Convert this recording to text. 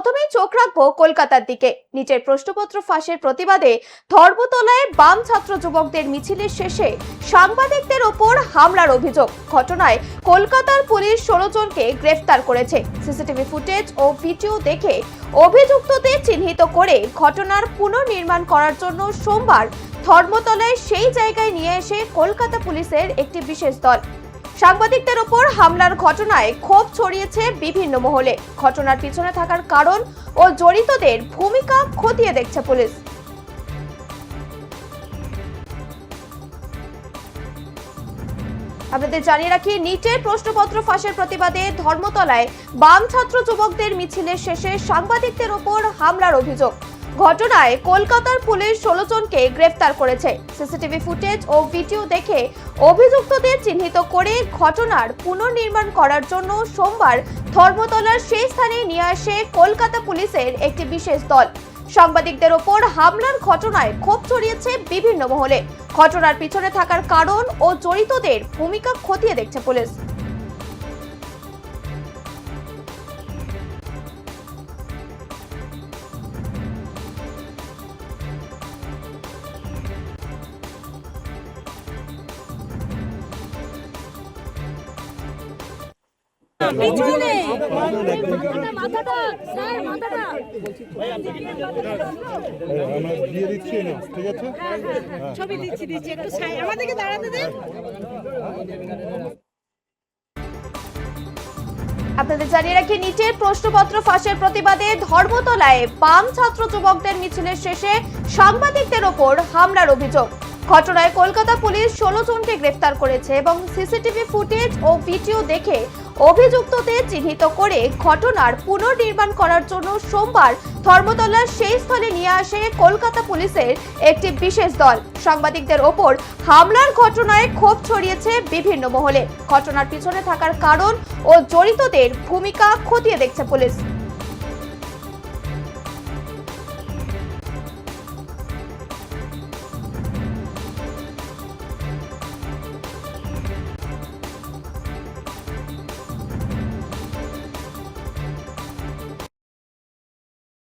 প্রথমেই চোখ রাখবো কলকাতার দিকে। নিচের প্রশ্নপত্র ফাঁসের প্রতিবাদে ধর্মতলায় বাম ছাত্র যুবকদের মিছিলের শেষে সাংবাদিকদের ওপর হামলার অভিযোগ। ঘটনায় কলকাতার পুলিশ 16 জনকে গ্রেফতার করেছে। সিসিটিভি ফুটেজ ও ভিডিও দেখে অভিযুক্তদের চিহ্নিত করে ঘটনার পুনর্নির্মাণ করার জন্য সোমবার ধর্মতলায় সেই জায়গায় নিয়ে এসে কলকাতা পুলিশের একটি বিশেষ দল। সাংবাদিকদের ওপর হামলার ঘটনায় ক্ষোভ ছড়িয়েছে বিভিন্ন মহলে। ঘটনার পিছনে থাকার কারণ ও জড়িতদের ভূমিকা খতিয়ে দেখছে পুলিশ। আপনাদের জানিয়ে রাখি, নিটের প্রশ্নপত্র ফাঁসের প্রতিবাদে ধর্মতলায় বাম ছাত্র যুবকদের মিছিলের শেষে সাংবাদিকদের ওপর হামলার অভিযোগ। ঘটনায় কলকাতার পুলিশ 16 জনকে গ্রেফতার করেছে। সিসিটিভি ফুটেজ ও ভিডিও দেখে অভিযুক্তদের চিহ্নিত করে ঘটনার পুনর্নির্মাণ করার জন্য সোমবার ধর্মতলার সেই স্থানে নিয়ে আসে কলকাতা পুলিশের একটি বিশেষ দল। সাংবাদিকদের ওপর হামলার ঘটনায় ক্ষোভ ছড়িয়েছে বিভিন্ন মহলে। ঘটনার পিছনে থাকার কারণ ও জড়িতদের ভূমিকা খতিয়ে দেখছে পুলিশ। ছবি দিচ্ছি একটু আমাদেরকে দাঁড়াতে দেন। আপনাদের জানিয়ে রাখি, নিটের প্রশ্নপত্র ফাঁসের প্রতিবাদে ধর্মতলায় বাম ছাত্র যুবকদের মিছিলের শেষে সাংবাদিকদের ওপর হামলার অভিযোগ। ঘটনায় কলকাতা পুলিশ 16 জনকে গ্রেফতার করেছে এবং সিসিটিভি ফুটেজ ও ভিডিও দেখে অভিযুক্তদের চিহ্নিত করে ঘটনার পুনর্নির্মাণ করার জন্য সোমবার ধর্মতলার সেই স্থলে নিয়ে আসে কলকাতা পুলিশের একটি বিশেষ দল। সাংবাদিকদের ওপর হামলার ঘটনায় ক্ষোভ ছড়িয়েছে বিভিন্ন মহলে। ঘটনার পিছনে থাকার কারণ ও জড়িতদের ভূমিকা খতিয়ে দেখছে পুলিশ।